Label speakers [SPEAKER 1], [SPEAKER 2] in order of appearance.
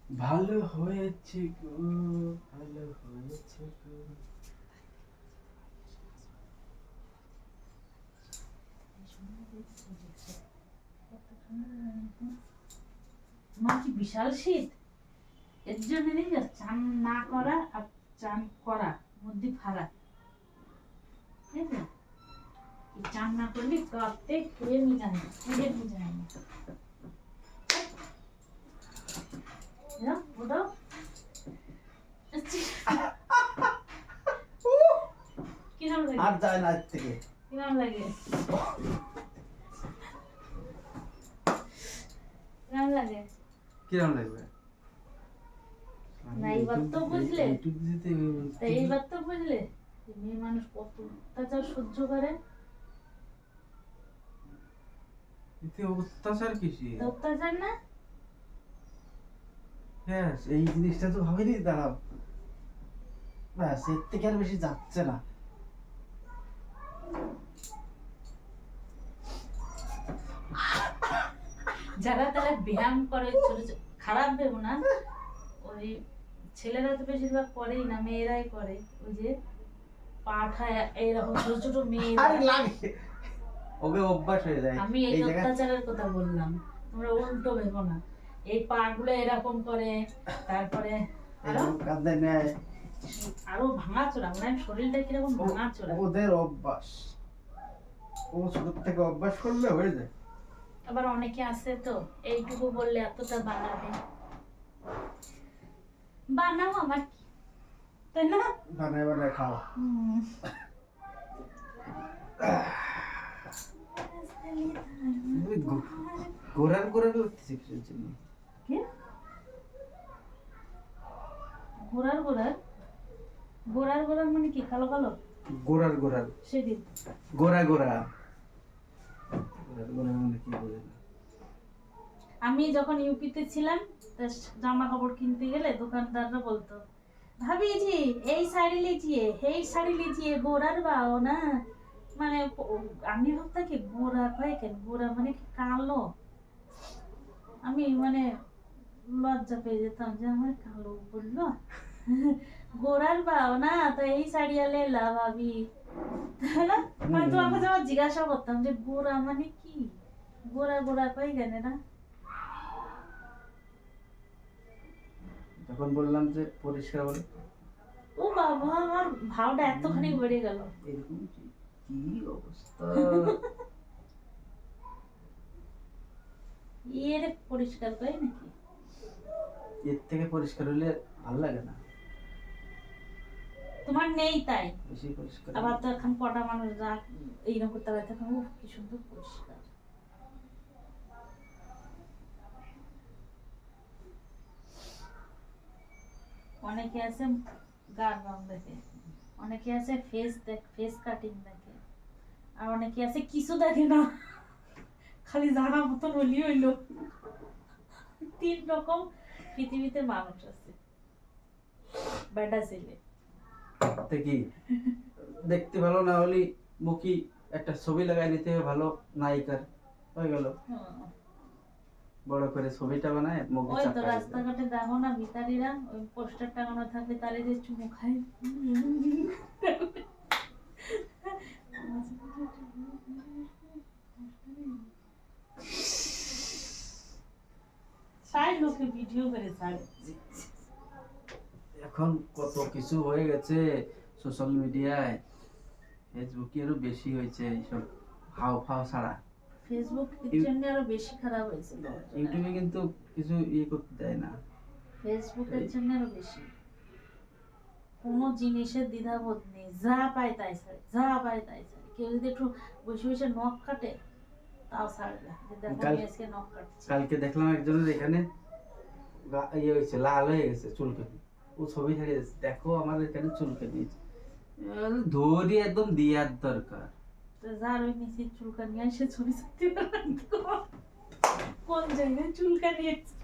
[SPEAKER 1] ভালো হয়েছে গো, ভালো হয়েছে গো।
[SPEAKER 2] আমার কি বিশাল শীত, এর জন্য চান না করা আর চান করা মধ্যে ফারাক, ঠিক আছে? চান না করলে কাঁপতে খেয়ে নি যায় না, খেয়ে নি যায় না। ওটা কিরম লাগে?
[SPEAKER 1] আর যায় না এর থেকে।
[SPEAKER 2] কিরম লাগে? কিরম লাগে?
[SPEAKER 1] কিরম লাগবে?
[SPEAKER 2] না এইবার তো বুঝলে,
[SPEAKER 1] ইউটিউব দিতে
[SPEAKER 2] তা এইবার তো বুঝলে যে মেয়ে মানুষ কত অত্যাচার সহ্য করে।
[SPEAKER 1] এতে অত্যাচার কিসে?
[SPEAKER 2] অত্যাচার না?
[SPEAKER 1] হ্যাঁ, এই জিনিসটা তো ভাবিনি। দাঁড়াও, ব্যাস এর থেকে আর বেশি যাচ্ছে না।
[SPEAKER 2] যারা তারা ব্যায়াম করে ছোট ছোট, খারাপ ভেবো না, ওই ছেলেরা তো বেশিরভাগ করেই না, মেয়েরাই করে। ওই যে পাঠা এইরকম ছোট ছোট মেয়েরা।
[SPEAKER 1] আরে লাগে, ওকে অভ্যাস হয়ে যায়।
[SPEAKER 2] আমি এই অত্যাচারের কথা বললাম, তোমরা উল্টো ভেবো না। এই পা গুলো এরকম করে, তারপরে আরো
[SPEAKER 1] কাঁদে নেয়,
[SPEAKER 2] আরো ভাঙাচোরা, মানে শরীরটা কিরকম ভাঙাচোরা।
[SPEAKER 1] ওদের অভ্যাস, ও ছোট থেকে অভ্যাস করলে হয়ে যায়।
[SPEAKER 2] আবার অনেকে আছে তো এইটুকু বললে এতটা বানাবে, বানাও আমার কি, তাই না?
[SPEAKER 1] বানায় বানায় খাও। গোড়ার গোড়ার লাগতেছে কিছুর জন্য।
[SPEAKER 2] কি গোড়ার গোড়ার? গোড়ার গোড়ার মানে কি? কালো কালো
[SPEAKER 1] গোড়ার গোড়ার,
[SPEAKER 2] সেদিন
[SPEAKER 1] গোড়া গোড়া, গোড়ার গোড়া মানে কি বোঝে না।
[SPEAKER 2] আমি যখন ইউপিতে ছিলাম, জামা কাপড় কিনতে গেলে দোকানদাররা বলতো, ভাবি জি এই শাড়ি লিজিয়ে, এই শাড়ি লিজিয়ে, গোড়ার বাও না। মানে আমি ভাবতাম কি গোড়া কয় কেন, গোড়া মানে কি কালো? আমি মানে লজ্জা পেয়ে যেতাম যে আমার কালো বললো। গোড়ার বাও না তো এই শাড়ি আলে লা ভাবি, তাই না? আমি তোমার কাছে আবার জিজ্ঞাসা করতাম যে গোড়া মানে কি, গোড়া গোড়া কয় কেন না?
[SPEAKER 1] যখন বললাম যে পরিষ্কার বলে,
[SPEAKER 2] ও বাবা, আমার ভাবটা এতখানি বেড়ে গেল।
[SPEAKER 1] এরকম কি অবস্থা।
[SPEAKER 2] এর পরিষ্কার করে নাকি?
[SPEAKER 1] এর থেকে পরিষ্কার হলে ভালো লাগে না।
[SPEAKER 2] তোমার নেই তাই
[SPEAKER 1] বেশি পরিষ্কার
[SPEAKER 2] আবার তো এখন কটা মানুষ যা এইরকম করতে পারে, তখন ও কি সুন্দর পরিষ্কার। অনেকে আছে গার রং দেখে, অনেকে আছে ফেস কাটিং দেখে, আর অনেকে আছে কিছু দেখে না, খালি জানা মতন হলি হইলো। 3 রকম পৃথিবীতে মানুষ আছে, বেটা ছেলে।
[SPEAKER 1] কি দেখতে ভালো না হলে মুখি একটা ছবি লাগাই নিতে হবে ভালো নায়িকার, হয়ে গেল। বড় করে ছবিটা বানায় মুখে
[SPEAKER 2] ওই তো
[SPEAKER 1] চাপা
[SPEAKER 2] রাস্তাঘাটে দেখো না ভিখারিরা, ওই পোস্টার টাঙানো থাকে, তারে যে চুমু খায়। সাই লোকে ভিডিও করে ছাড়ে।
[SPEAKER 1] এখন কত কিছু হয়ে গেছে সোশ্যাল মিডিয়ায়, ফেসবুকে আরো বেশি হয়েছে এইসব হাও ফাও ছাড়া।
[SPEAKER 2] ফেসবুক এর জন্য আরো বেশি খারাপ হয়েছে।
[SPEAKER 1] ইউটিউবে কিন্তু কিছু করতে দেয় না।
[SPEAKER 2] ফেসবুকের জন্য আরো বেশি, কোনো জিনিসের দ্বিধাবোধ নেই, যা পায় তাই ছাড়ে, যা পায় তাই ছাড়ে। কেউ যদি একটু বসে বসে নখ কাটে তাও ছাড়বে, যে দেখো আমি আজকে নখ কাটছি।
[SPEAKER 1] কালকে দেখলাম একজনের এখানে ইয়ে হয়েছে, লাল হয়ে গেছে চুলকানি, ও ছবি ছাড়িয়ে যাচ্ছে, দেখো আমার এখানে চুলকানি ধরি একদম দিয়ার দরকার।
[SPEAKER 2] তো যার ওই নিচে চুলকানি আসে ছবি ছাড়তে পারে, কোন জায়গায় চুলকানি আছে।